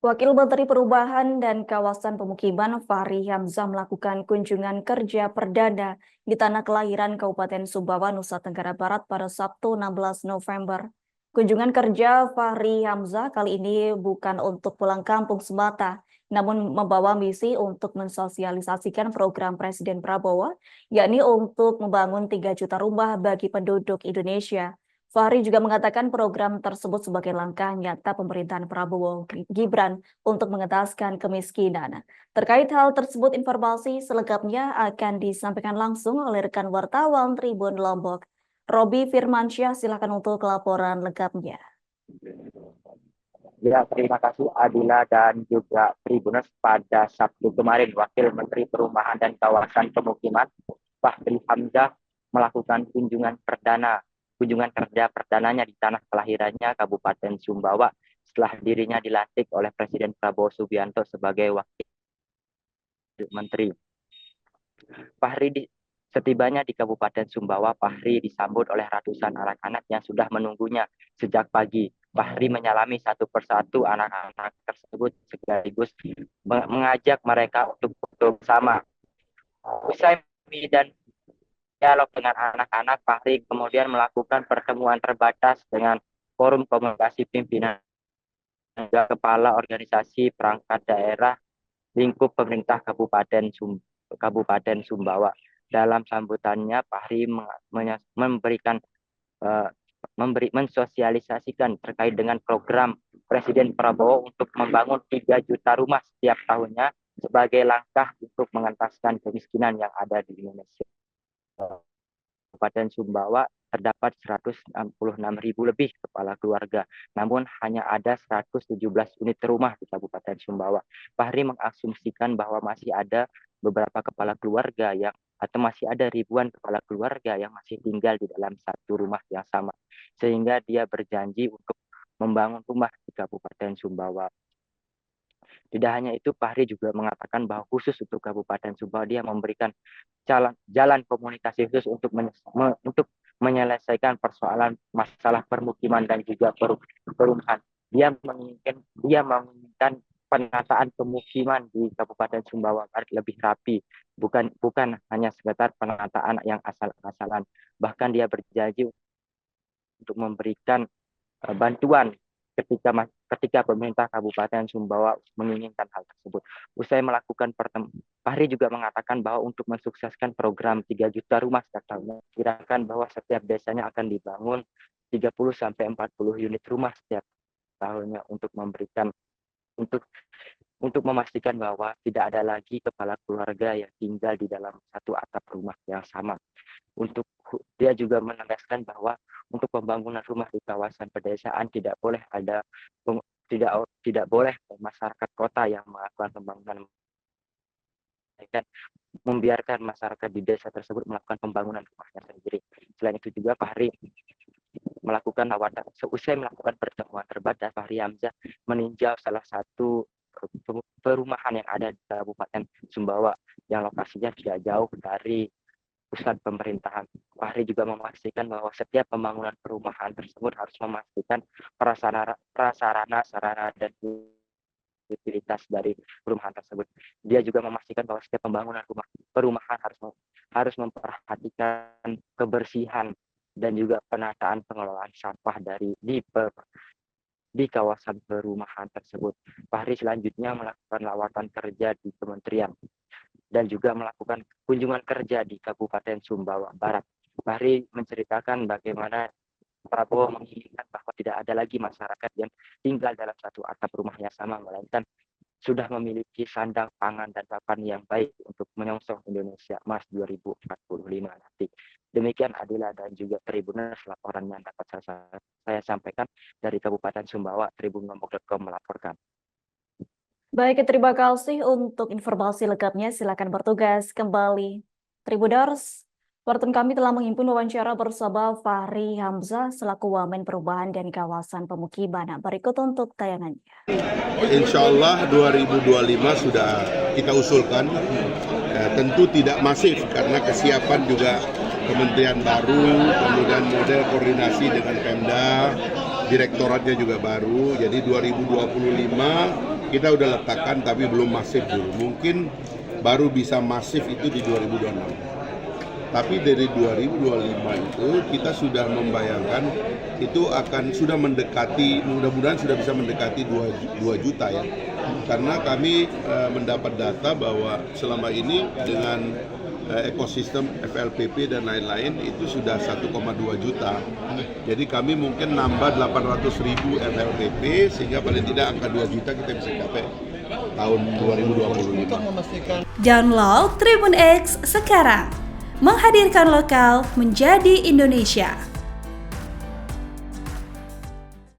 Wakil Menteri Perubahan dan Kawasan Pemukiman Fahri Hamzah melakukan kunjungan kerja perdana di tanah kelahiran Kabupaten Sumbawa, Nusa Tenggara Barat pada Sabtu 16 November. Kunjungan kerja Fahri Hamzah kali ini bukan untuk pulang kampung semata, namun membawa misi untuk mensosialisasikan program Presiden Prabowo, yakni untuk membangun 3 juta rumah bagi penduduk Indonesia. Fahri juga mengatakan program tersebut sebagai langkah nyata pemerintahan Prabowo Gibran untuk mengentaskan kemiskinan. Terkait hal tersebut, informasi selengkapnya akan disampaikan langsung oleh rekan wartawan Tribun Lombok. Robi Firmansyah, silakan untuk laporan lengkapnya. Ya, terima kasih Adila dan juga Tribuners. Pada Sabtu kemarin, Wakil Menteri Perumahan dan Kawasan Pemukiman Fahri Hamzah melakukan kunjungan kerja perdananya di tanah kelahirannya Kabupaten Sumbawa setelah dirinya dilantik oleh Presiden Prabowo Subianto sebagai Wakil Menteri. Setibanya di Kabupaten Sumbawa, Fahri disambut oleh ratusan anak-anak yang sudah menunggunya sejak pagi. Fahri menyalami satu persatu anak-anak tersebut sekaligus mengajak mereka untuk foto bersama. Usai dan dialog dengan anak-anak, Fahri kemudian melakukan pertemuan terbatas dengan Forum Komunikasi Pimpinan dan Kepala Organisasi Perangkat Daerah lingkup pemerintah Kabupaten Sumbawa. Dalam sambutannya, Fahri mensosialisasikan terkait dengan program Presiden Prabowo untuk membangun 3 juta rumah setiap tahunnya sebagai langkah untuk mengentaskan kemiskinan yang ada di Indonesia. Kabupaten Sumbawa terdapat 166.000 lebih kepala keluarga, namun hanya ada 117 unit rumah di Kabupaten Sumbawa. Fahri mengasumsikan bahwa masih ada beberapa kepala keluarga atau masih ada ribuan kepala keluarga yang masih tinggal di dalam satu rumah yang sama, sehingga dia berjanji untuk membangun rumah di Kabupaten Sumbawa. Tidak hanya itu, Fahri juga mengatakan bahwa khusus untuk Kabupaten Sumbawa dia memberikan jalan komunikasi khusus untuk menyelesaikan persoalan masalah permukiman dan juga perumahan. Dia menginginkan penataan pemukiman di Kabupaten Sumbawa Barat lebih rapi, bukan hanya sekedar penataan yang asal-asalan. Bahkan dia berjanji untuk memberikan bantuan ketika pemerintah Kabupaten Sumbawa menginginkan hal tersebut. Usai melakukan Fahri juga mengatakan bahwa untuk mensukseskan program 3 juta rumah setiap tahunnya, kirakan bahwa setiap desanya akan dibangun 30-40 unit rumah setiap tahunnya untuk memastikan bahwa tidak ada lagi kepala keluarga yang tinggal di dalam satu atap rumah yang sama. Dia juga menegaskan bahwa untuk pembangunan rumah di kawasan pedesaan tidak boleh masyarakat kota yang melakukan pembangunan, dan membiarkan masyarakat di desa tersebut melakukan pembangunan rumahnya sendiri. Selain itu juga Fahri seusai melakukan pertemuan terbatas, Fahri Hamzah meninjau salah satu perumahan yang ada di Kabupaten Sumbawa yang lokasinya tidak jauh dari pusat pemerintahan. Fahri juga memastikan bahwa setiap pembangunan perumahan tersebut harus memastikan prasarana, sarana, dan utilitas dari perumahan tersebut. Dia juga memastikan bahwa setiap pembangunan perumahan harus memperhatikan kebersihan dan juga penataan pengelolaan sampah di kawasan perumahan tersebut. Fahri selanjutnya melakukan lawatan kerja di kementerian dan juga melakukan kunjungan kerja di Kabupaten Sumbawa Barat. Fahri menceritakan bagaimana Prabowo menginginkan bahwa tidak ada lagi masyarakat yang tinggal dalam satu atap rumah yang sama, melainkan sudah memiliki sandang pangan dan papan yang baik untuk menyongsong Indonesia Emas 2045 nanti. Demikian Adila dan juga Tribuners laporan yang dapat saya sampaikan dari Kabupaten Sumbawa. Tribunlombok.com melaporkan. Baik, terima kasih untuk informasi lengkapnya. Silakan bertugas kembali. Tribuners, wartawan kami telah menghimpun wawancara bersama Fahri Hamzah selaku Wamen Perubahan dan Kawasan Pemukiman. Berikut untuk tayangannya. Insya Allah 2025 sudah kita usulkan. Tentu tidak masif karena kesiapan juga kementerian baru, kemudian model koordinasi dengan Pemda, direktoratnya juga baru, jadi 2025 kita udah letakkan tapi belum masif dulu. Mungkin baru bisa masif itu di 2026. Tapi dari 2025 itu kita sudah membayangkan itu akan sudah mendekati, mudah-mudahan sudah bisa mendekati 2 juta ya. Karena kami mendapat data bahwa selama ini dengan ekosistem FLPP dan lain-lain itu sudah 1,2 juta. Jadi kami mungkin nambah 800.000 FLPP sehingga paling tidak angka 2 juta kita bisa capai tahun 2025. Download Tribun X sekarang, menghadirkan lokal menjadi Indonesia.